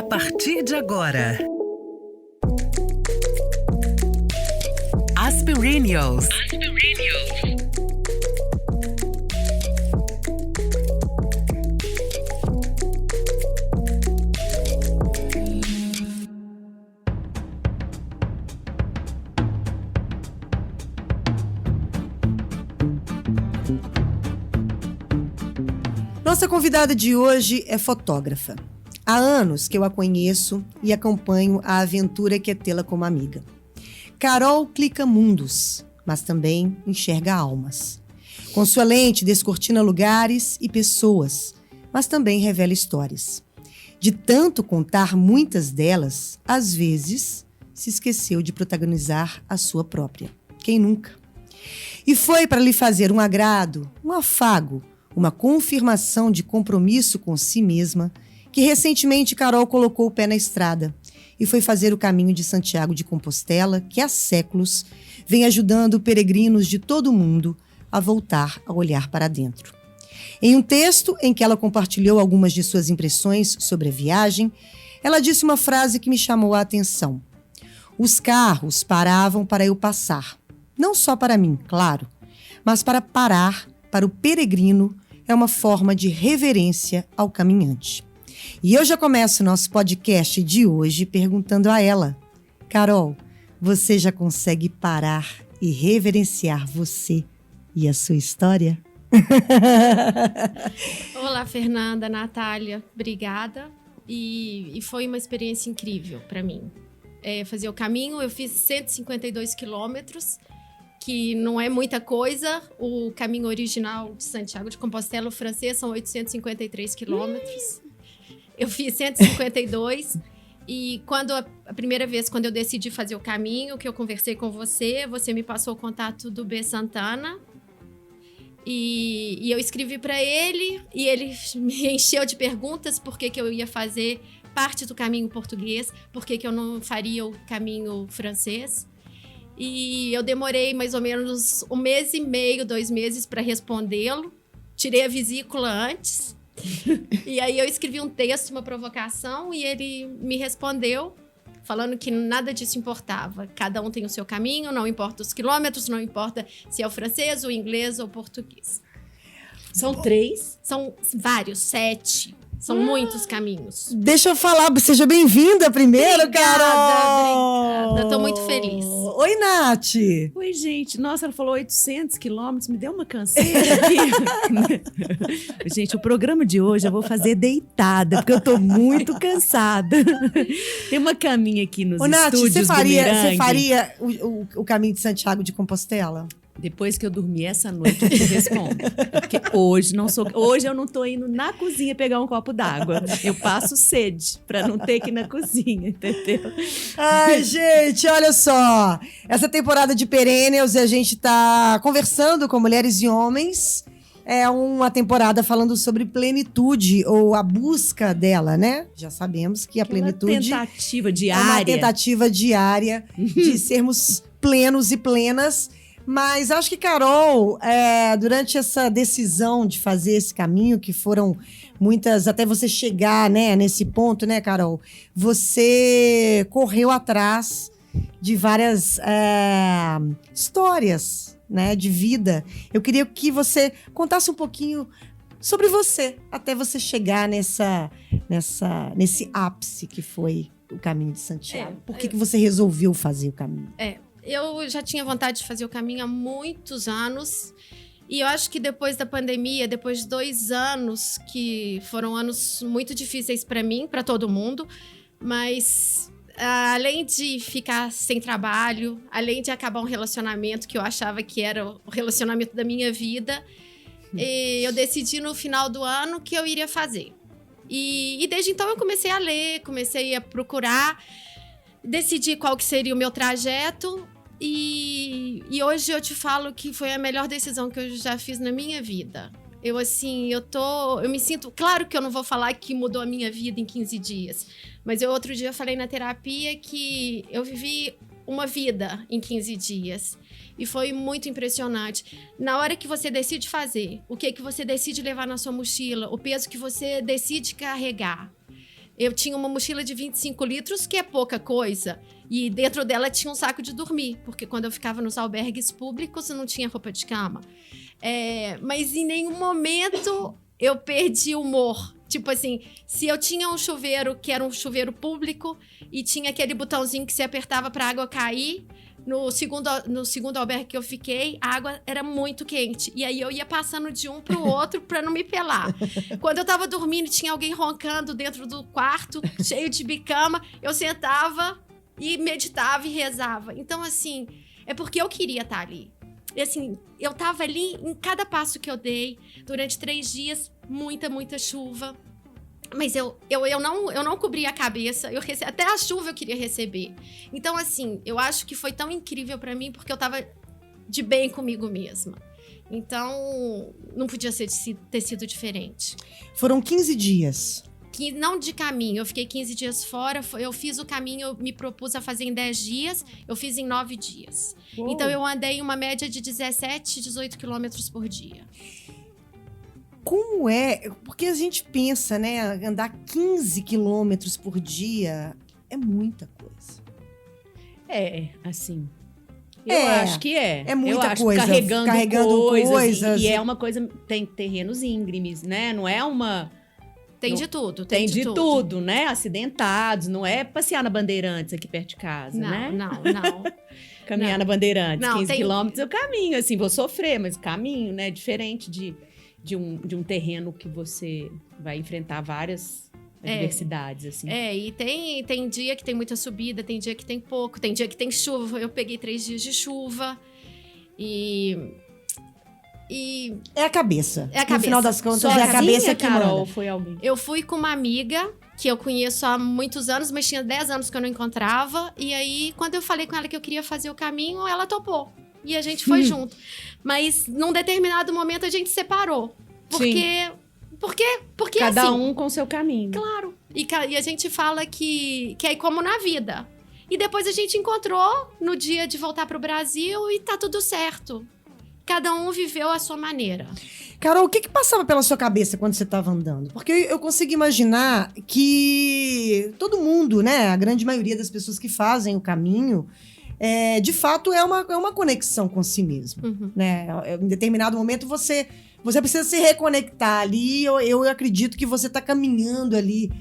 A partir de agora, Aspirinios. Nossa convidada de hoje é fotógrafa. Há anos que eu a conheço e acompanho a aventura que é tê-la como amiga. Carol clica mundos, mas também enxerga almas. Com sua lente descortina lugares e pessoas, mas também revela histórias. De tanto contar muitas delas, às vezes se esqueceu de protagonizar a sua própria. Quem nunca? E foi para lhe fazer um agrado, um afago, uma confirmação de compromisso com si mesma, que recentemente Carol colocou o pé na estrada e foi fazer o caminho de Santiago de Compostela, que há séculos vem ajudando peregrinos de todo o mundo a voltar a olhar para dentro. Em um texto em que ela compartilhou algumas de suas impressões sobre a viagem, ela disse uma frase que me chamou a atenção. Os carros paravam para eu passar. Não só para mim, claro, mas para parar para o peregrino é uma forma de reverência ao caminhante. E eu já começo o nosso podcast de hoje perguntando a ela: Carol, você já consegue parar e reverenciar você e a sua história? Olá, Fernanda, Natália, obrigada. E foi uma experiência incrível para mim. Fazer o caminho, eu fiz 152 quilômetros, que não é muita coisa. O caminho original de Santiago de Compostela, o francês, são 853 quilômetros. Eu fiz 152 e a primeira vez, quando eu decidi fazer o caminho, que eu conversei com você me passou o contato do B. Santana e eu escrevi para ele e ele me encheu de perguntas por que eu ia fazer parte do caminho português, por que eu não faria o caminho francês. E eu demorei mais ou menos 1 mês e meio, 2 meses para respondê-lo. Tirei a vesícula antes. E aí eu escrevi um texto, uma provocação, e ele me respondeu falando que nada disso importava. Cada um tem o seu caminho, não importa os quilômetros, não importa se é o francês, o inglês ou o português. São 3? São vários, 7. São muitos caminhos. Deixa eu falar, seja bem-vinda primeiro, Obrigada, Carol! obrigada. Tô muito feliz. Oi, Nath! Oi, gente. Nossa, ela falou 800 quilômetros, me deu uma canseira aqui. Gente, o programa de hoje eu vou fazer deitada, porque eu tô muito cansada. Tem uma caminha aqui nos estúdios Nath, do Merengue. você faria o caminho de Santiago de Compostela? Depois que eu dormir essa noite, eu te respondo. Porque hoje eu não tô indo na cozinha pegar um copo d'água. Eu passo sede pra não ter que ir na cozinha, entendeu? Ai, gente, olha só. Essa temporada de Perennials, a gente tá conversando com mulheres e homens. É uma temporada falando sobre plenitude, ou a busca dela, né? Já sabemos que a plenitude é uma tentativa diária de sermos plenos e plenas. Mas acho que, Carol, durante essa decisão de fazer esse caminho, que foram muitas, até você chegar, né, nesse ponto, né, Carol? Você correu atrás de várias histórias, né, de vida. Eu queria que você contasse um pouquinho sobre você, até você chegar nesse ápice que foi o caminho de Santiago. Por que você resolveu fazer o caminho? Eu já tinha vontade de fazer o caminho há muitos anos. E eu acho que depois da pandemia, depois de 2 anos, que foram anos muito difíceis para mim, para todo mundo, mas além de ficar sem trabalho, além de acabar um relacionamento que eu achava que era o relacionamento da minha vida, eu decidi no final do ano que eu iria fazer. E desde então eu comecei a ler, comecei a procurar, decidi qual que seria o meu trajeto e hoje eu te falo que foi a melhor decisão que eu já fiz na minha vida. Eu me sinto... Claro que eu não vou falar que mudou a minha vida em 15 dias, mas outro dia eu falei na terapia que eu vivi uma vida em 15 dias. E foi muito impressionante. Na hora que você decide fazer, o que você decide levar na sua mochila, o peso que você decide carregar, eu tinha uma mochila de 25 litros, que é pouca coisa. E dentro dela tinha um saco de dormir, porque quando eu ficava nos albergues públicos, eu não tinha roupa de cama. Mas em nenhum momento eu perdi o humor. Tipo assim, se eu tinha um chuveiro que era um chuveiro público e tinha aquele botãozinho que se apertava para a água cair, no segundo albergue que eu fiquei, a água era muito quente. E aí eu ia passando de um pro outro para não me pelar. Quando eu tava dormindo e tinha alguém roncando dentro do quarto, cheio de bicama, eu sentava e meditava e rezava. Então, assim, é porque eu queria estar ali. E assim, eu tava ali em cada passo que eu dei, durante 3 dias, muita chuva. Mas eu não cobri a cabeça, até a chuva eu queria receber. Então, assim, eu acho que foi tão incrível pra mim, porque eu tava de bem comigo mesma. Então, não podia ter sido diferente. Foram 15 dias. Não de caminho, eu fiquei 15 dias fora, eu fiz o caminho, eu me propus a fazer em 10 dias, eu fiz em 9 dias. Uou. Então, eu andei uma média de 17, 18 quilômetros por dia. Como é? Porque a gente pensa, né? Andar 15 quilômetros por dia é muita coisa. Assim. Eu acho que é. É muita eu acho, coisa. Carregando coisas. E é uma coisa. Tem terrenos íngremes, né? Não é uma. Tem de tudo. Tem de tudo, né? Acidentados. Não é passear na Bandeirantes aqui perto de casa, né? Não. Caminhar na Bandeirantes. Não, 15 quilômetros eu caminho, assim, vou sofrer, mas caminho, né? Diferente de um terreno que você vai enfrentar várias adversidades, assim. E tem dia que tem muita subida, tem dia que tem pouco, tem dia que tem chuva. Eu peguei 3 dias de chuva e É a cabeça. É a cabeça. No final das contas, Sozinha, é a cabeça que Carol, manda. foi alguém? eu fui com uma amiga que eu conheço há muitos anos, mas tinha 10 anos que eu não encontrava. E aí, quando eu falei com ela que eu queria fazer o caminho, ela topou. E a gente foi junto. Mas, num determinado momento, a gente separou. Porque Cada assim, um com seu caminho. claro. E a gente fala que é como na vida. E depois a gente encontrou no dia de voltar pro Brasil e tá tudo certo. Cada um viveu a sua maneira. Carol, o que passava pela sua cabeça quando você estava andando? Porque eu consigo imaginar que todo mundo, né? A grande maioria das pessoas que fazem o caminho, de fato, é uma conexão com si mesmo. Uhum. Né? Em determinado momento, você precisa se reconectar ali. Eu acredito que você está caminhando ali,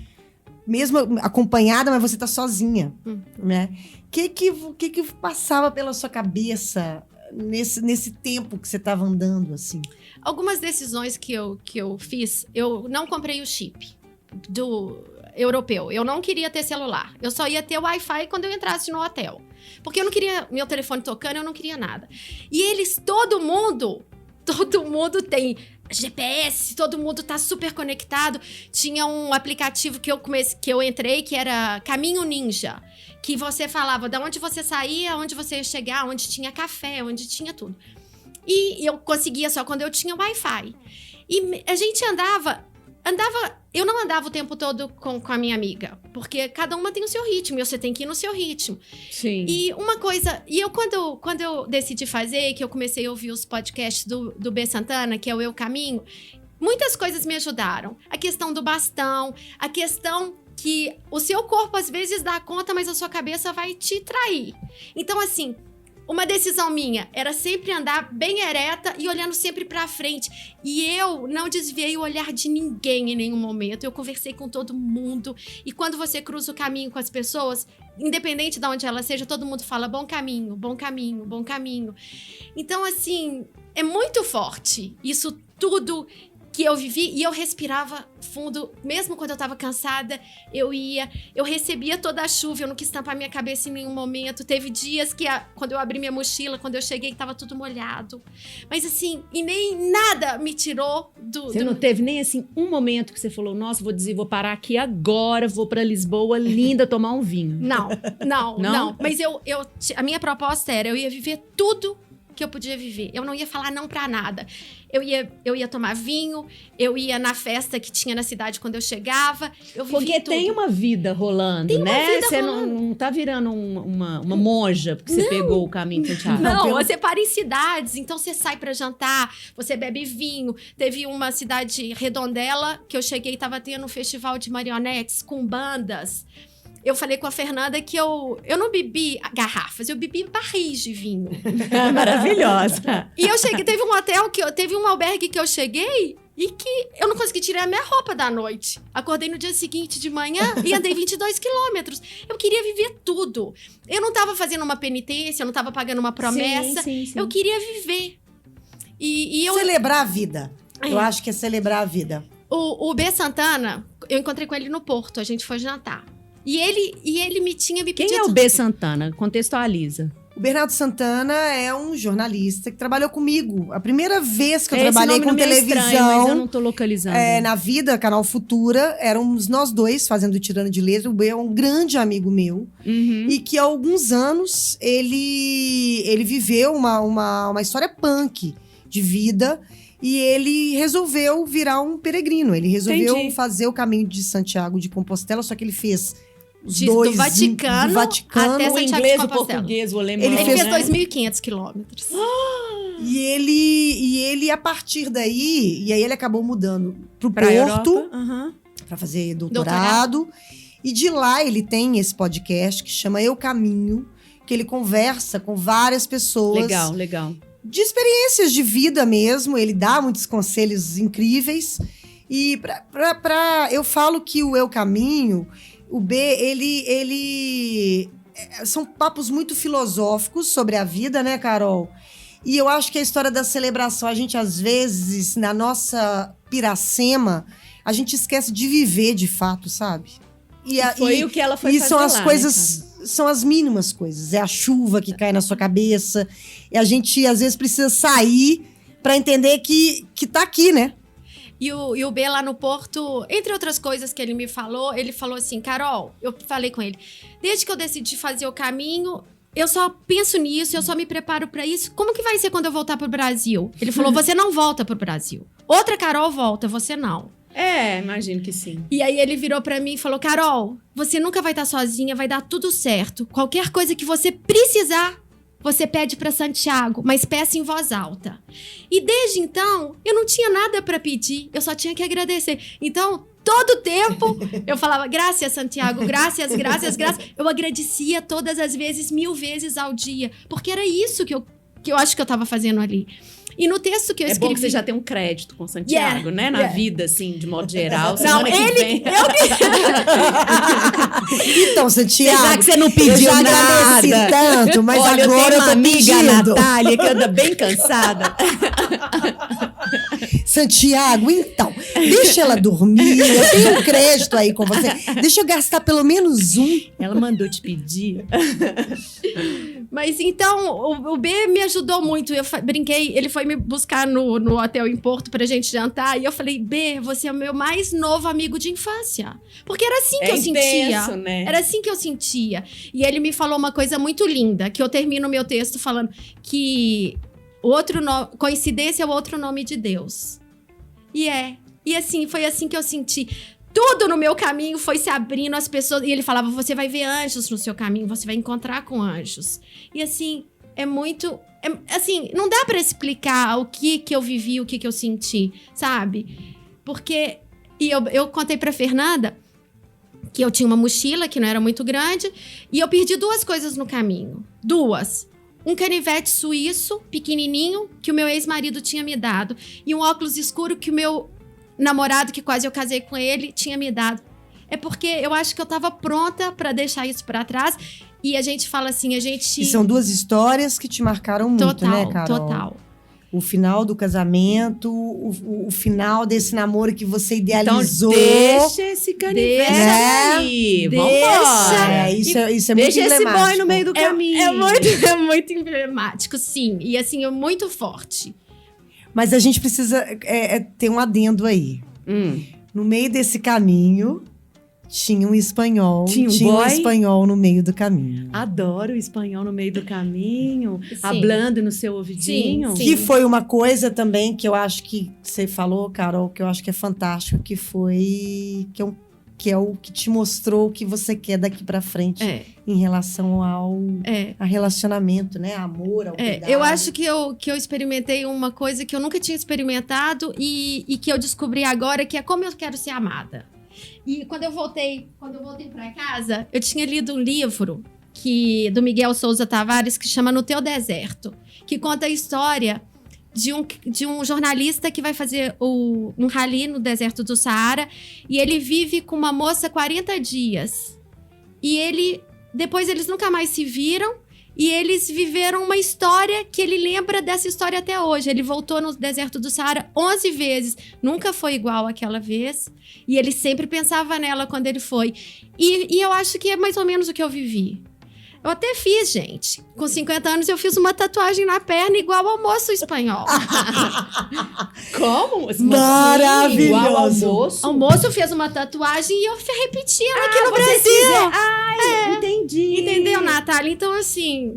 mesmo acompanhada, mas você está sozinha. Né? O que passava pela sua cabeça nesse tempo que você estava andando, assim? Algumas decisões que eu fiz, eu não comprei o chip do europeu. Eu não queria ter celular. Eu só ia ter Wi-Fi quando eu entrasse no hotel. Porque eu não queria meu telefone tocando, eu não queria nada. E todo mundo tem GPS, todo mundo tá super conectado. Tinha um aplicativo que eu entrei, que era Caminho Ninja, que você falava de onde você saía, onde você ia chegar, onde tinha café, onde tinha tudo. E eu conseguia só quando eu tinha Wi-Fi. E a gente andava... Eu não andava o tempo todo com a minha amiga, porque cada uma tem o seu ritmo, e você tem que ir no seu ritmo. Sim. E uma coisa... E eu, quando eu decidi fazer, que eu comecei a ouvir os podcasts do B. Santana, que é o Eu Caminho, muitas coisas me ajudaram. A questão do bastão, a questão que o seu corpo às vezes dá conta, mas a sua cabeça vai te trair. Então, assim, uma decisão minha era sempre andar bem ereta e olhando sempre pra frente. E eu não desviei o olhar de ninguém em nenhum momento. Eu conversei com todo mundo. E quando você cruza o caminho com as pessoas, independente de onde ela seja, todo mundo fala bom caminho, bom caminho, bom caminho. Então, assim, é muito forte isso tudo que eu vivi, e eu respirava fundo, mesmo quando eu tava cansada, eu recebia toda a chuva, eu não quis tampar minha cabeça em nenhum momento. Teve dias que, quando eu abri minha mochila, quando eu cheguei, tava tudo molhado. Mas assim, e nem nada me tirou do... Você não teve nem, assim, um momento que você falou, nossa, vou parar aqui agora, vou pra Lisboa, linda, tomar um vinho. Não. Mas a minha proposta era, eu ia viver tudo que eu podia viver. Eu não ia falar não pra nada. Eu ia tomar vinho, eu ia na festa que tinha na cidade quando eu chegava. Eu vivia Porque tudo. tem uma vida rolando, Tem uma né? vida Você rolando. não tá virando uma monja porque você pegou o caminho de Santiago. Não, você para em cidades, então você sai pra jantar, você bebe vinho. Teve uma cidade Redondela que eu cheguei e tava tendo um festival de marionetes com bandas. Eu falei com a Fernanda que eu não bebi garrafas, eu bebi barris de vinho. Maravilhosa. E eu cheguei, teve um albergue que eu cheguei e que eu não consegui tirar a minha roupa da noite. Acordei no dia seguinte de manhã e andei 22 quilômetros. Eu queria viver tudo. Eu não tava fazendo uma penitência, eu não tava pagando uma promessa. Sim. Eu queria viver. E eu... Celebrar a vida. Eu acho que é celebrar a vida. O B. Santana, eu encontrei com ele no Porto, a gente foi jantar. E ele me pedido... Quem é o B. Santana? Contextualiza. O Bernardo Santana é um jornalista que trabalhou comigo. A primeira vez que eu Esse trabalhei nome com não me é televisão estranho, mas eu não tô localizando. na vida, Canal Futura, éramos nós dois fazendo Tirando de Letra. O B é um grande amigo meu. Uhum. E que há alguns anos ele viveu uma história punk de vida. E ele resolveu virar um peregrino. Ele resolveu Entendi. fazer o caminho de Santiago de Compostela, só que ele fez os Do dois Vaticano do Vaticano. até O Santiago inglês, de o Compostela. português, o alemão. Ele Ele fez fez 2.500 quilômetros. E ele, a partir daí, e aí ele acabou mudando pro Pra Porto Europa. Uhum. para fazer doutorado. E de lá ele tem esse podcast que chama Eu Caminho, que ele conversa com várias pessoas. Legal. De experiências de vida mesmo. Ele dá muitos conselhos incríveis. E eu falo que o Eu Caminho, o B, são papos muito filosóficos sobre a vida, né, Carol? E eu acho que a história da celebração, a gente às vezes, na nossa piracema, a gente esquece de viver de fato, sabe? Foi o que ela foi e fazer são as lá, coisas, né, são as mínimas coisas. É a chuva que cai na sua cabeça. E a gente, às vezes, precisa sair pra entender que tá aqui, né? E o B lá no Porto, entre outras coisas que ele falou assim, Carol, eu falei com ele, desde que eu decidi fazer o caminho, eu só penso nisso, eu só me preparo pra isso. Como que vai ser quando eu voltar pro Brasil? Ele falou, você não volta pro Brasil. Outra Carol volta, você não. Imagino que sim. E aí ele virou pra mim e falou, Carol, você nunca vai estar sozinha, vai dar tudo certo. Qualquer coisa que você precisar, você pede pra Santiago, mas peça em voz alta. E desde então, eu não tinha nada pra pedir, eu só tinha que agradecer. Então, todo tempo, eu falava, graças, Santiago, graças. Eu agradecia todas as vezes, 1000 vezes ao dia. Porque era isso que eu acho que eu tava fazendo ali. E no texto que eu escrevi... É bom que você já tem um crédito com Santiago, né? Na vida, assim, de modo geral. Não, Semana que vem. Então, Santiago, Já que você não eu pediu já nada. agradeci tanto, mas Olha, agora eu tenho eu uma tô amiga, pedindo. Natália, que anda bem cansada. Santiago, então, deixa ela dormir, eu tenho um crédito aí com você. Deixa eu gastar pelo menos um. Ela mandou te pedir. Mas então, o B me ajudou muito. Eu brinquei, ele foi me buscar no hotel em Porto pra gente jantar. E eu falei, B, você é o meu mais novo amigo de infância. Porque era assim que eu sentia. Né? Era assim que eu sentia. E ele me falou uma coisa muito linda, que eu termino o meu texto falando que coincidência é o outro nome de Deus. E assim, foi assim que eu senti. Tudo no meu caminho foi se abrindo, as pessoas... E ele falava, você vai ver anjos no seu caminho, você vai encontrar com anjos. E assim, é muito... assim, não dá pra explicar o que eu vivi, o que eu senti, sabe? Porque... E eu contei pra Fernanda que eu tinha uma mochila que não era muito grande e eu perdi 2 coisas no caminho. 2. Um canivete suíço, pequenininho, que o meu ex-marido tinha me dado. E um óculos escuro que o meu namorado, que quase eu casei com ele, tinha me dado. É porque eu acho que eu tava pronta pra deixar isso pra trás. E a gente fala assim, E são 2 histórias que te marcaram muito, né, Carol? Total. O final do casamento, o final desse namoro que você idealizou. Então deixa esse canivete aí. Vambora. Isso é muito deixa esse emblemático. boy no meio do caminho. É muito emblemático, sim. E assim, é muito forte. Mas a gente precisa ter um adendo aí. No meio desse caminho, Tinha um espanhol. Tinha um um boy? espanhol no meio do caminho. Adoro o espanhol no meio do caminho, Sim. hablando no seu ouvidinho. Sim. Que foi uma coisa também que eu acho que você falou, Carol, que eu acho que é fantástico, que foi que é o que te mostrou o que você quer daqui pra frente em relação ao a relacionamento, né? Amor, ao cuidado. Eu acho que eu experimentei uma coisa que eu nunca tinha experimentado e que eu descobri agora, que é como eu quero ser amada. E quando eu voltei para casa, eu tinha lido um livro do Miguel Souza Tavares que chama No Teu Deserto, que conta a história de um jornalista que vai fazer um rally no deserto do Saara, e ele vive com uma moça 40 dias. E depois eles nunca mais se viram, e eles viveram uma história que ele lembra dessa história até hoje. Ele voltou no deserto do Saara 11 vezes. Nunca foi igual àquela vez. E ele sempre pensava nela quando ele foi. E eu acho que é mais ou menos o que eu vivi. Eu até fiz, gente. Com 50 anos, eu fiz uma tatuagem na perna igual ao moço espanhol. Como? Maravilhoso. Igual ao moço? O moço fez uma tatuagem e eu repeti ela aqui no Brasil. Entendi. Entendeu, Natália? Então, assim,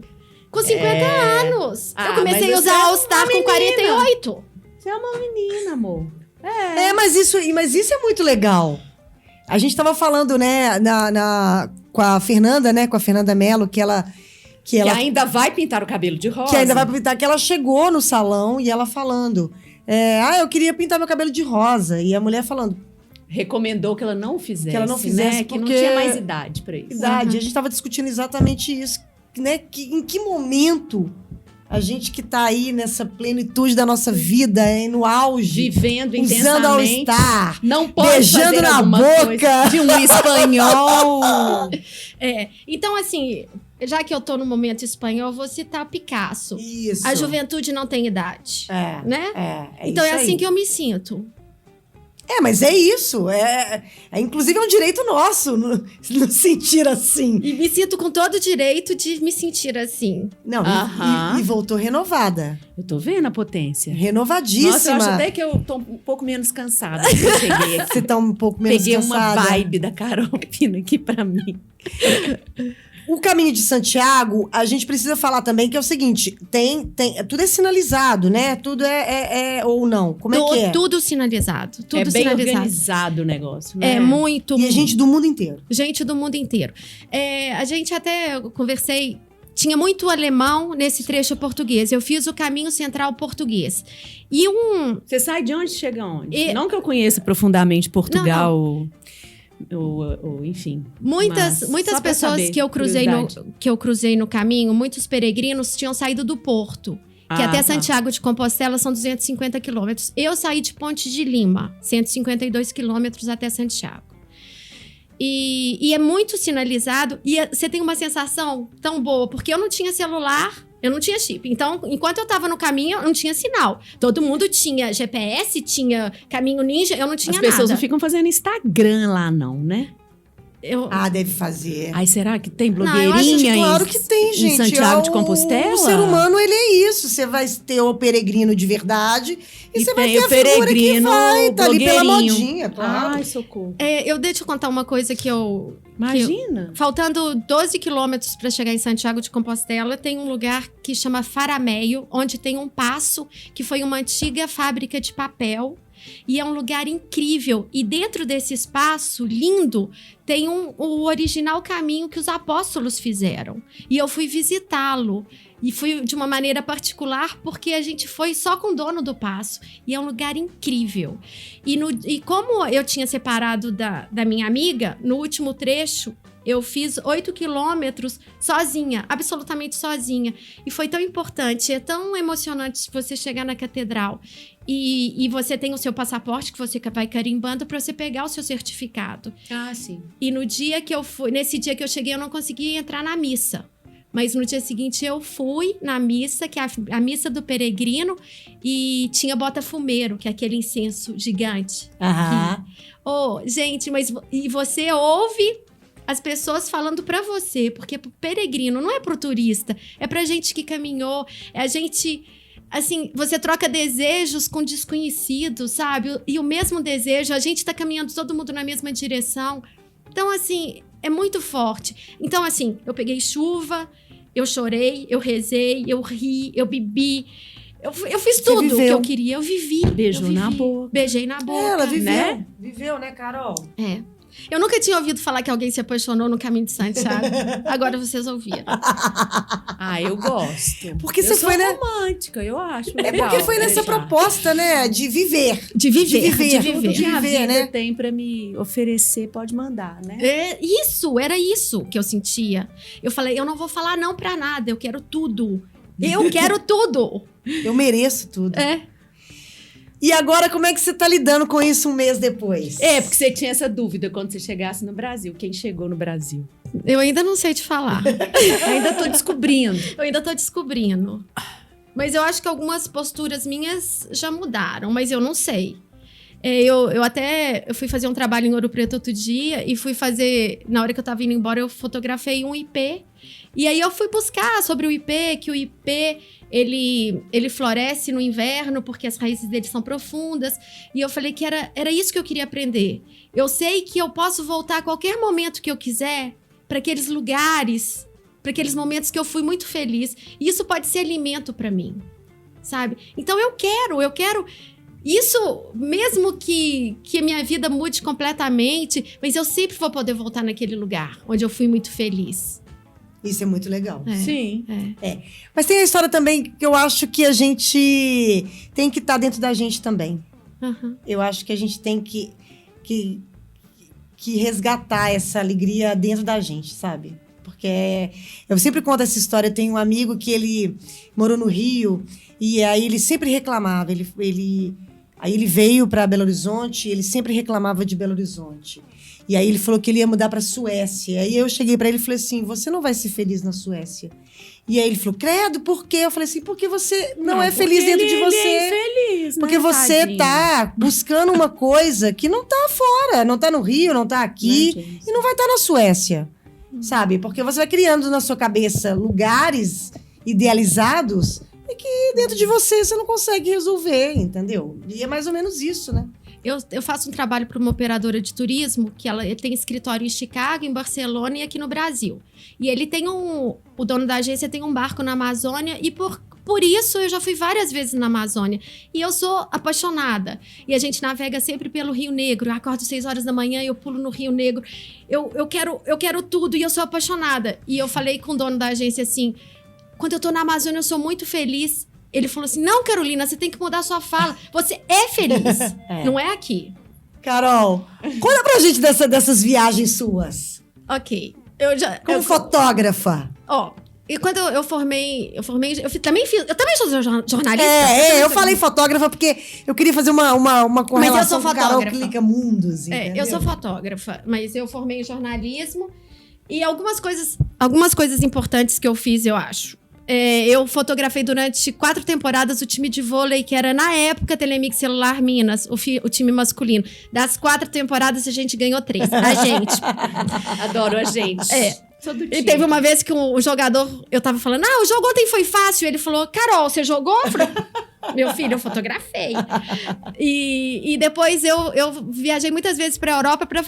com 50 anos. Eu comecei mas a usar você é All Star uma com 48. Você é uma menina, amor. Mas isso é muito legal. A gente tava falando, né, com a Fernanda, né, com a Fernanda Mello, que ainda vai pintar o cabelo de rosa. Que ainda vai pintar, que ela chegou no salão e ela falando, eu queria pintar meu cabelo de rosa. E a mulher falando, recomendou que ela não fizesse, que ela não fizesse, né? porque Que não tinha mais idade pra isso. idade. A gente tava discutindo exatamente isso, né, em que momento a gente que tá aí nessa plenitude da nossa vida, no auge, Vivendo usando All intensamente. Star, Não pode beijando fazer na alguma boca coisa de um espanhol. Então, assim, já que eu tô no momento espanhol, eu vou citar Picasso. Isso. A juventude não tem idade, né? Então isso é assim aí. que eu me sinto. Mas é isso. Inclusive é um direito nosso nos sentir assim. E me sinto com todo o direito de me sentir assim. Não, Aham. e voltou renovada. Eu tô vendo a potência. Renovadíssima. Nossa, eu acho até que eu tô um pouco menos cansada que eu cheguei aqui. Você tá um pouco menos Peguei cansada. uma vibe da Carol vindo aqui pra mim. O caminho de Santiago, a gente precisa falar também que é o seguinte, tudo é sinalizado, né? Tudo ou não? Como é que é? Tudo sinalizado. Tudo É bem sinalizado. organizado o negócio, né? É muito. E a gente do mundo inteiro. Gente do mundo inteiro. A gente até conversei. Tinha muito alemão nesse trecho português. Eu fiz o caminho central português. E Você sai de onde e chega onde? Não que eu conheça profundamente Portugal, ou enfim. Muitas só pra pessoas saber, que eu cruzei no caminho, muitos peregrinos tinham saído do Porto. Que até Santiago de Compostela são 250 quilômetros. Eu saí de Ponte de Lima, 152 quilômetros até Santiago. E é muito sinalizado. E você tem uma sensação tão boa, porque eu não tinha celular, eu não tinha chip. Então, enquanto eu tava no caminho, eu não tinha sinal. Todo mundo tinha GPS, tinha caminho ninja, eu não tinha nada. As pessoas não ficam fazendo Instagram lá, não, né? Deve fazer. Ai, será que tem Não, eu blogueirinha acho Claro que tem, gente. em Santiago de Compostela? O ser humano, ele é isso. Você vai ter o peregrino de verdade e você vai ter tem a o figura que peregrino vai, tá ali pela blogueirinho. modinha, claro. Ai, socorro. Deixa eu contar uma coisa que eu... Imagina. Faltando 12 quilômetros para chegar em Santiago de Compostela, tem um lugar que chama Farameio, onde tem um paço que foi uma antiga fábrica de papel. E é um lugar incrível. E dentro desse espaço lindo, tem o original caminho que os apóstolos fizeram. E eu fui visitá-lo. E fui de uma maneira particular, porque a gente foi só com o dono do paço. E é um lugar incrível. E como eu tinha separado da minha amiga, no último trecho, eu fiz 8 quilômetros sozinha, absolutamente sozinha. E foi tão importante, é tão emocionante você chegar na catedral. E você tem o seu passaporte que você vai carimbando para você pegar o seu certificado. Ah, sim. E nesse dia que eu cheguei, eu não consegui entrar na missa. Mas no dia seguinte eu fui na missa, que é a missa do peregrino, e tinha bota-fumeiro, que é aquele incenso gigante. Aham. Gente, e você ouve as pessoas falando pra você, porque pro peregrino, não é pro turista, é pra gente que caminhou, é a gente... Assim, você troca desejos com desconhecidos, sabe? E o mesmo desejo, a gente tá caminhando todo mundo na mesma direção. Então, assim, é muito forte. Então, assim, eu peguei chuva, eu chorei, eu rezei, eu ri, eu bebi. Eu fiz tudo que eu queria, eu vivi. Beijou eu vivi. na boca. Beijei na boca. Ela viveu. né? Viveu, né, Carol? É. Eu nunca tinha ouvido falar que alguém se apaixonou no caminho de Santiago. Agora vocês ouviram. Ah, eu gosto. Porque eu você sou foi, né? romântica, eu acho. É legal porque foi nessa beijar. proposta, né, de viver. De viver. Tudo que a viver, vida né? tem pra me oferecer, pode mandar, né? Era isso que eu sentia. Eu falei, eu não vou falar não pra nada, eu quero tudo. Eu quero tudo. Eu mereço tudo. É. E agora, como é que você tá lidando com isso um mês depois? É, porque você tinha essa dúvida quando você chegasse no Brasil. Quem chegou no Brasil? Eu ainda não sei te falar. Ainda tô descobrindo. Eu ainda tô descobrindo. Mas eu acho que algumas posturas minhas já mudaram, mas eu não sei. Eu fui fazer um trabalho em Ouro Preto outro dia e fui fazer... Na hora que eu tava indo embora, eu fotografei um ipê. E aí eu fui buscar sobre o ipê, que o ipê, ele floresce no inverno porque as raízes dele são profundas. E eu falei que era isso que eu queria aprender. Eu sei que eu posso voltar a qualquer momento que eu quiser para aqueles lugares, para aqueles momentos que eu fui muito feliz. E isso pode ser alimento para mim, sabe? Então eu quero... Isso, mesmo que a minha vida mude completamente, mas eu sempre vou poder voltar naquele lugar onde eu fui muito feliz. Isso é muito legal. É. Sim. Mas tem a história também que eu acho que a gente tem que estar dentro da gente também. Uhum. Eu acho que a gente tem que resgatar essa alegria dentro da gente, sabe? Porque eu sempre conto essa história. Eu tenho um amigo que ele morou no Rio e aí ele sempre reclamava. Aí ele veio para Belo Horizonte, ele sempre reclamava de Belo Horizonte. E aí ele falou que ele ia mudar para Suécia. Aí eu cheguei para ele e falei assim, você não vai ser feliz na Suécia. E aí ele falou, credo, por quê? Eu falei assim, porque você não é feliz dentro de você. Ele é infeliz, né, Porque você tadinho? tá buscando uma coisa que não tá fora, não tá no Rio, não tá aqui, Né, gente? e não vai estar na Suécia, sabe? Porque você vai criando na sua cabeça lugares idealizados e que dentro de você não consegue resolver, entendeu? E é mais ou menos isso, né? Eu faço um trabalho para uma operadora de turismo, que ela tem escritório em Chicago, em Barcelona e aqui no Brasil. E ele tem o dono da agência tem um barco na Amazônia e por isso eu já fui várias vezes na Amazônia. E eu sou apaixonada. E a gente navega sempre pelo Rio Negro. Eu acordo 6 horas da manhã e eu pulo no Rio Negro. Eu quero tudo e eu sou apaixonada. E eu falei com o dono da agência assim, quando eu tô na Amazônia eu sou muito feliz. Ele falou assim, não, Carolina, você tem que mudar a sua fala. Você é feliz, não é aqui. Carol, conta pra gente dessas viagens suas. Ok. Como fotógrafa. E quando eu formei, eu também sou jornalista. Eu falei fotógrafa porque eu queria fazer uma correlação sou com Carol fotógrafa. Clica Mundos, entendeu? Eu sou fotógrafa, mas eu formei em jornalismo. E algumas coisas importantes que eu fiz, eu acho. Eu fotografei durante 4 temporadas o time de vôlei, que era, na época, Telemix Celular Minas, o time masculino. Das 4 temporadas, a gente ganhou 3. A gente. Adoro a gente. Sou do time. E teve uma vez que o jogador... Eu tava falando, o jogo ontem foi fácil. Ele falou, Carol, você jogou? Eu falei, meu filho, eu fotografei. E depois eu viajei muitas vezes pra Europa pra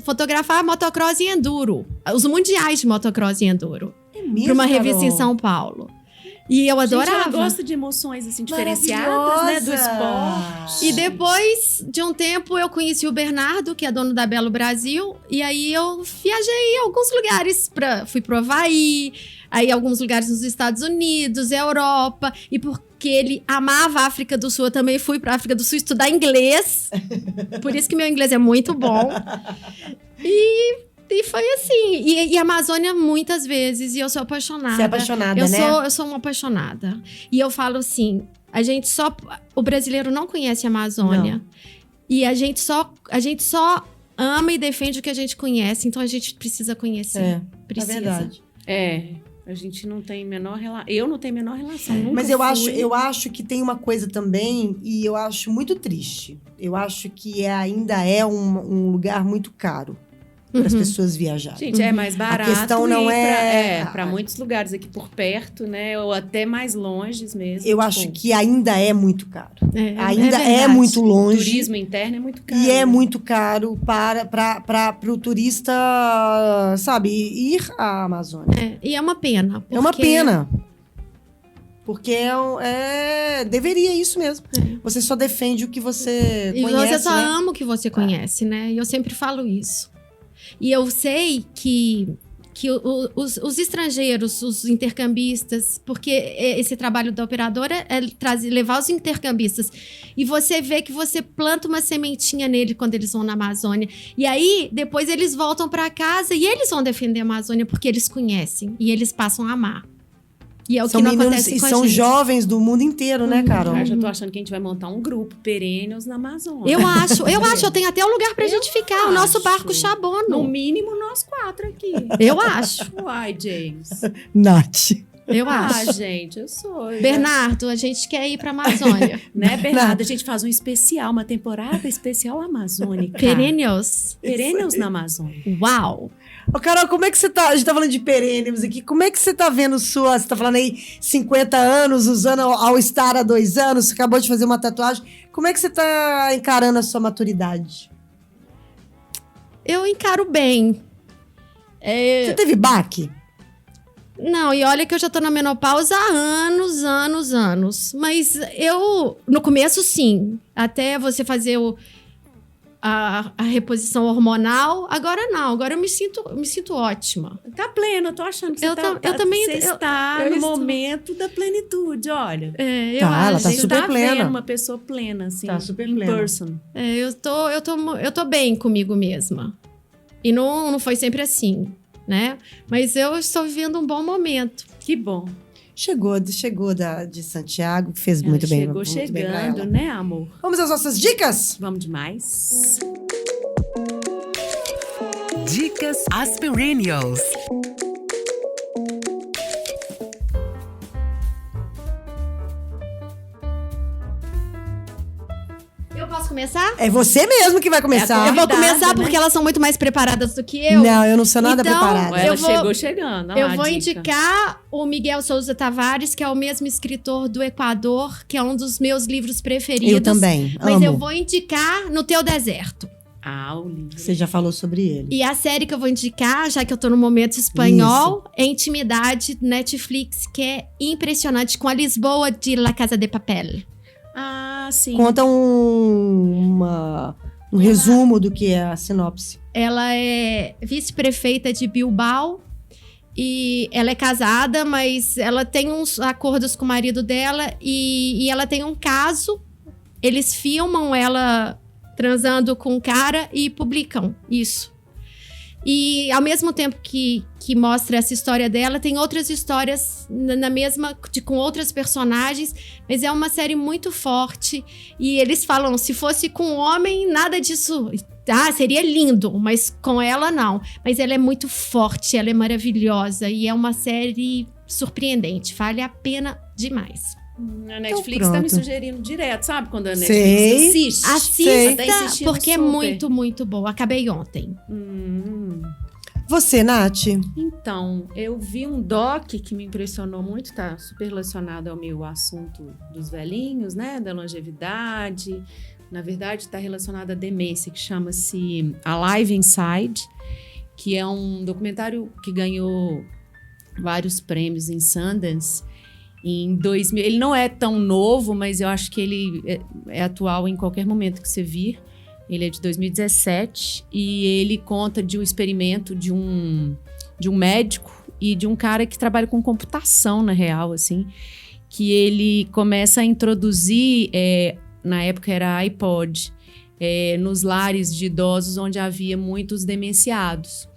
fotografar motocross e enduro. Os mundiais de motocross e enduro. Mesmo, Pra uma revista Carol? em São Paulo. E eu adorava. Gente, ela gosta de emoções assim diferenciadas, né? Do esporte. E depois de um tempo eu conheci o Bernardo, que é dono da Belo Brasil, e aí eu viajei em alguns lugares. Fui pro Havaí, aí alguns lugares nos Estados Unidos, Europa, e porque ele amava a África do Sul, eu também fui pra África do Sul estudar inglês. Por isso que meu inglês é muito bom. E foi assim. E a Amazônia muitas vezes. E eu sou apaixonada. Você é apaixonada, né? Eu sou uma apaixonada. E eu falo assim, o brasileiro não conhece a Amazônia. Não. E a gente só ama e defende o que a gente conhece. Então a gente precisa conhecer. Precisa. É verdade. A gente não tem menor relação. Eu não tenho menor relação. Nunca Mas fui. eu acho que tem uma coisa também, e eu acho muito triste. Eu acho que ainda é um lugar muito caro. para as pessoas viajarem. Gente, é mais barato. A questão não para muitos lugares aqui por perto, né? Ou até mais longes mesmo. Eu acho que ainda é muito caro. Ainda é verdade. muito longe. O turismo interno é muito caro. E é muito caro para o turista, sabe, ir à Amazônia. E é uma pena. É uma porque- pena. Porque deveria isso mesmo. Você só defende o que você E conhece, você só né? ama o que você conhece, né? E eu sempre falo isso. E eu sei que os estrangeiros, os intercambistas, porque esse trabalho da operadora é levar os intercambistas. E você vê que você planta uma sementinha nele quando eles vão na Amazônia. E aí, depois eles voltam para casa e eles vão defender a Amazônia porque eles conhecem. E eles passam a amar. E é o São que não meninos acontece e com a são gente. jovens do mundo inteiro, né, Carol? Eu já tô achando que a gente vai montar um grupo Perennials na Amazônia. Eu acho. Eu tenho até um lugar pra gente ficar. O nosso acho. barco No Chabono. mínimo, nós 4 aqui. Eu acho. Uai, James. Nath. Eu acho. Gente, eu sou. Bernardo, a gente quer ir pra Amazônia. Né, Bernardo? A gente faz um especial, uma temporada especial amazônica. Perennials. Perennials na Amazônia. Uau. Ô, Carol, como é que você tá? A gente tá falando de perênios aqui. Como é que você tá vendo você tá falando aí 50 anos, usando All Star há 2 anos, você acabou de fazer uma tatuagem. Como é que você tá encarando a sua maturidade? Eu encaro bem. Você teve baque? Não, e olha que eu já tô na menopausa há anos. Mas eu, no começo, sim. Até você fazer a reposição hormonal. Agora não, agora eu me sinto ótima. Tá pleno, eu tô achando que você Eu também- Você eu- está eu no estou. momento da plenitude, olha. Eu Tá, ela acho. tá Você super está plena. vendo uma pessoa plena, assim. Tá super in plena. person. Eu tô bem comigo mesma. E não foi sempre assim, né? Mas eu estou vivendo um bom momento. Que bom. Chegou de Santiago, que fez Ela muito bem. chegou muito bem pra chegando, ela. né, amor? Vamos às nossas dicas? Vamos demais. Dicas Aspirinios. Eu posso começar? É você mesmo que vai começar. Eu vou Convidada, começar né? porque elas são muito mais preparadas do que eu. Não, eu não sou nada Então, preparada. Ela Eu vou- chegou chegando. Eu Olha lá vou a dica. indicar o Miguel Souza Tavares, que é o mesmo escritor do Equador, que é um dos meus livros preferidos. Eu também, Mas amo. eu vou indicar No Teu Deserto. Ah, o livro. Você já falou sobre ele. E a série que eu vou indicar, já que eu tô no momento espanhol, é Intimidade, Netflix, que é impressionante, com a Lisboa de La Casa de Papel. Ah, sim. Conta um resumo do que é a sinopse. Ela é vice-prefeita de Bilbao e ela é casada, mas ela tem uns acordos com o marido dela e ela tem um caso. Eles filmam ela transando com um cara e publicam isso. E ao mesmo tempo que mostra essa história dela, tem outras histórias na mesma, com outras personagens, mas é uma série muito forte. E eles falam, se fosse com um homem, nada disso. Seria lindo, mas com ela não. Mas ela é muito forte, ela é maravilhosa e é uma série surpreendente, vale a pena demais. A Netflix Então, tá me pronto. sugerindo direto, sabe? Quando a Sei. Netflix assiste. Tá Assista, insistindo porque é super. muito, muito boa. Acabei ontem. Você, Nath? Então, eu vi um doc que me impressionou muito, tá super relacionado ao meu assunto dos velhinhos, né? Da longevidade. Na verdade, está relacionado à demência, que chama-se Alive Inside, que é um documentário que ganhou vários prêmios em Sundance. Em 2000, ele não é tão novo, mas eu acho que ele é atual em qualquer momento que você vir. Ele é de 2017 e ele conta de um experimento de um médico e de um cara que trabalha com computação, na real, assim, que ele começa a introduzir, na época era iPod, nos lares de idosos onde havia muitos demenciados.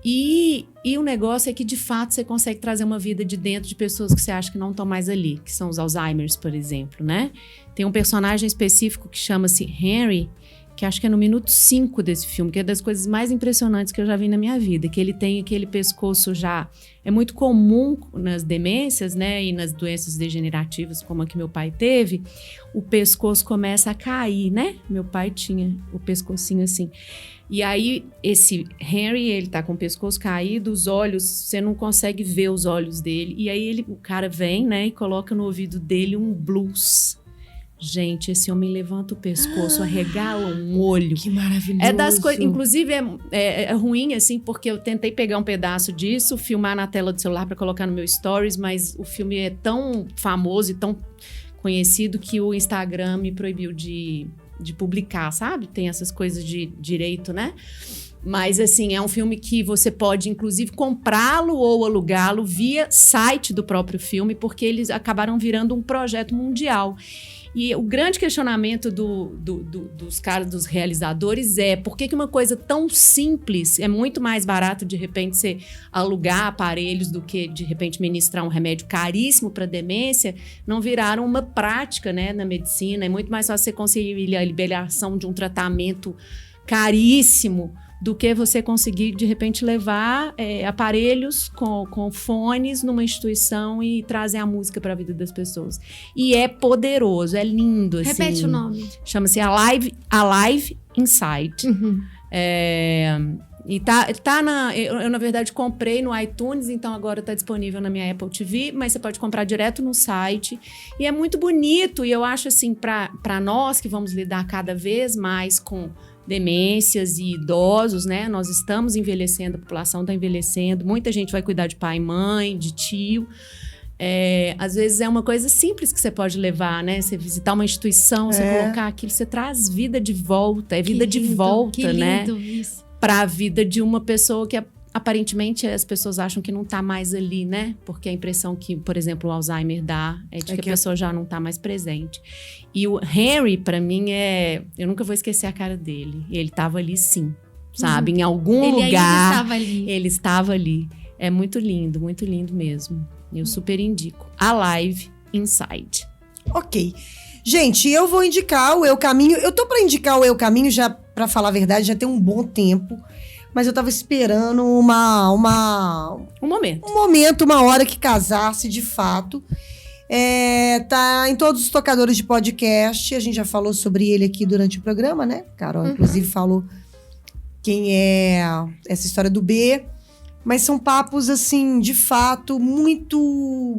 E o negócio é que, de fato, você consegue trazer uma vida de dentro de pessoas que você acha que não estão mais ali, que são os Alzheimer's, por exemplo, né? Tem um personagem específico que chama-se Henry, que acho que é no minuto 5 desse filme, que é das coisas mais impressionantes que eu já vi na minha vida, que ele tem aquele pescoço já... É muito comum nas demências, né, e nas doenças degenerativas, como a que meu pai teve, o pescoço começa a cair, né? Meu pai tinha o pescocinho assim. E aí, esse Henry, ele tá com o pescoço caído, os olhos, você não consegue ver os olhos dele. E aí, o cara vem, né, e coloca no ouvido dele um blues. Gente, esse homem levanta o pescoço, arregala um olho. Que maravilhoso. É das coisas, inclusive é ruim, assim, porque eu tentei pegar um pedaço disso, filmar na tela do celular para colocar no meu stories, mas o filme é tão famoso e tão conhecido que o Instagram me proibiu de publicar, sabe? Tem essas coisas de direito, né? Mas, assim, é um filme que você pode, inclusive, comprá-lo ou alugá-lo via site do próprio filme, porque eles acabaram virando um projeto mundial. E o grande questionamento dos caras, dos realizadores, é por que uma coisa tão simples é muito mais barato, de repente, você alugar aparelhos do que, de repente, ministrar um remédio caríssimo para demência, não viraram uma prática, né, na medicina. É muito mais fácil você conseguir a liberação de um tratamento caríssimo do que você conseguir, de repente, levar aparelhos com fones numa instituição e trazer a música para a vida das pessoas. E é poderoso, é lindo, assim. Repete o nome. Chama-se Alive Inside. Uhum. E eu, na verdade, comprei no iTunes, então agora tá disponível na minha Apple TV, mas você pode comprar direto no site. E é muito bonito, e eu acho, assim, para nós que vamos lidar cada vez mais com demências e idosos, né? Nós estamos envelhecendo, a população está envelhecendo, muita gente vai cuidar de pai, mãe, de tio. Às vezes é uma coisa simples que você pode levar, né? Você visitar uma instituição, você colocar aquilo, você traz vida de volta, vida de volta, né? Para a vida de uma pessoa que aparentemente as pessoas acham que não está mais ali, né? Porque a impressão que, por exemplo, o Alzheimer dá é de que a pessoa já não está mais presente. E o Henry, para mim, eu nunca vou esquecer a cara dele. Ele estava ali, sim, sabe? Em algum lugar. Ele ainda estava ali. Ele estava ali. É muito lindo mesmo. Eu super indico. Alive Inside. Ok. Gente, eu vou indicar o Eu Caminho. Eu tô pra indicar o Eu Caminho, já, pra falar a verdade, já tem um bom tempo. Mas eu tava esperando um momento, uma hora que casasse de fato. Tá em todos os tocadores de podcast. A gente já falou sobre ele aqui durante o programa, né? Carol, inclusive, falou quem é essa história do B. Mas são papos, assim, de fato, muito,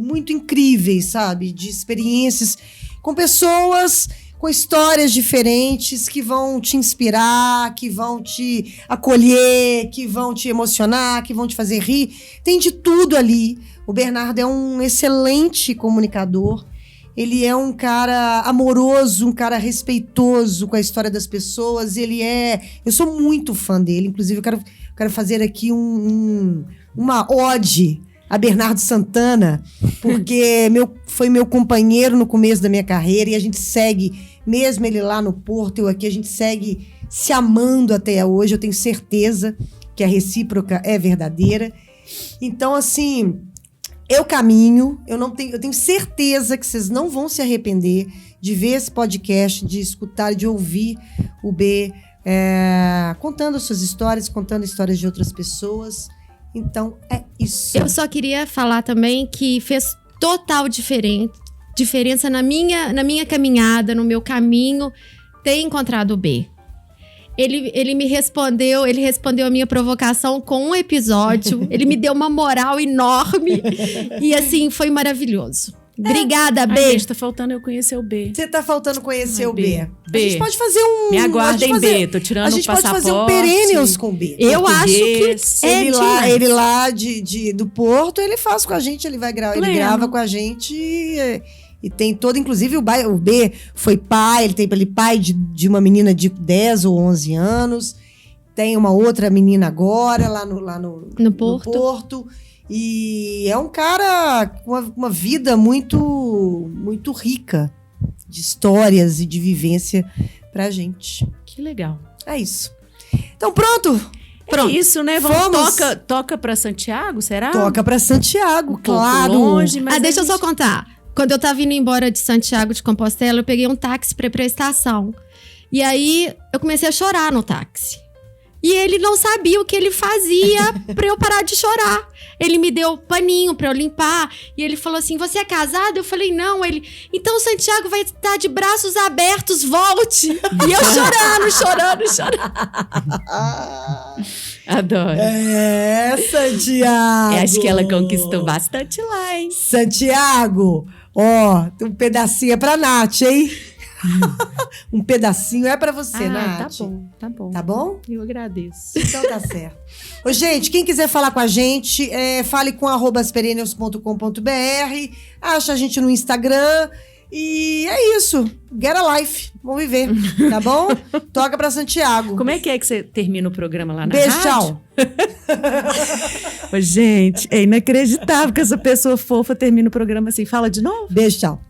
muito incríveis, sabe? De experiências com pessoas com histórias diferentes que vão te inspirar, que vão te acolher, que vão te emocionar, que vão te fazer rir. Tem de tudo ali. O Bernardo é um excelente comunicador. Ele é um cara amoroso, um cara respeitoso com a história das pessoas. Eu sou muito fã dele. Inclusive, eu quero fazer aqui uma ode a Bernardo Santana, porque foi meu companheiro no começo da minha carreira, e a gente segue, mesmo ele lá no Porto, eu aqui, a gente segue se amando até hoje. Eu tenho certeza que a recíproca é verdadeira. Então, assim, Eu Caminho, eu tenho certeza que vocês não vão se arrepender de ver esse podcast, de escutar, de ouvir o B contando suas histórias, contando histórias de outras pessoas. Então, é isso. Eu só queria falar também que fez total diferença na minha caminhada, no meu caminho, ter encontrado o B. Ele respondeu a minha provocação com um episódio. Ele me deu uma moral enorme. E, assim, foi maravilhoso. Obrigada, B. Gente, tá faltando eu conhecer o B. Você tá faltando conhecer o B. B. A gente pode fazer um... Me aguardem, B. Tô tirando o passaporte. A gente pode fazer um Perennials com B. Eu acho que... Ele lá do Porto, ele faz com a gente, ele grava com a gente e tem todo... Inclusive, o B foi pai, ele tem pai de uma menina de 10 ou 11 anos. Tem uma outra menina agora, lá no Porto. E é um cara com uma vida muito, muito rica de histórias e de vivência pra gente. Que legal. É isso. Então, pronto. É isso, né? Toca pra Santiago, será? Toca pra Santiago, claro. Longe, mas deixa eu só contar. Quando eu tava indo embora de Santiago de Compostela, eu peguei um táxi pra ir pra estação. E aí, eu comecei a chorar no táxi. E ele não sabia o que ele fazia pra eu parar de chorar. Ele me deu paninho pra eu limpar. E ele falou assim, você é casado? Eu falei, não. Ele, então o Santiago vai estar de braços abertos, volte. E eu chorando. Adoro. Santiago! Acho que ela conquistou bastante lá, hein? Santiago, ó, um pedacinho é pra Nath, hein? Um pedacinho é pra você, Nath. Tá bom. Tá bom? Eu agradeço. Então tá certo. Ô, gente, quem quiser falar com a gente, fale com @asperennials.com.br, acha a gente no Instagram e é isso. Get a life. Vamos viver, tá bom? Toca pra Santiago. Como é que você termina o programa lá na Beijo, rádio? tchau. Ô, gente, é inacreditável que essa pessoa fofa termina o programa assim. Fala de novo? Beijo, tchau.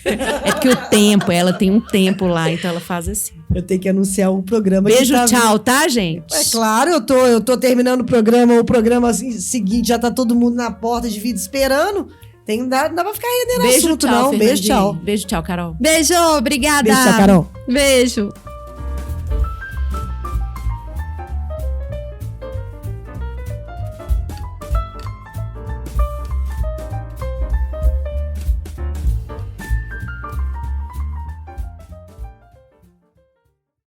É porque o tempo, ela tem um tempo lá, então ela faz assim. Eu tenho que anunciar o programa. Beijo, que tá tchau, tá, gente? É claro, eu tô terminando o programa seguinte, já tá todo mundo na porta de vida esperando. Não dá pra ficar rendendo Beijo, assunto, tchau, não. Beijo, Fernandinho. tchau. Beijo, tchau, Carol. Beijo, obrigada. Beijo, tchau, Carol. Beijo.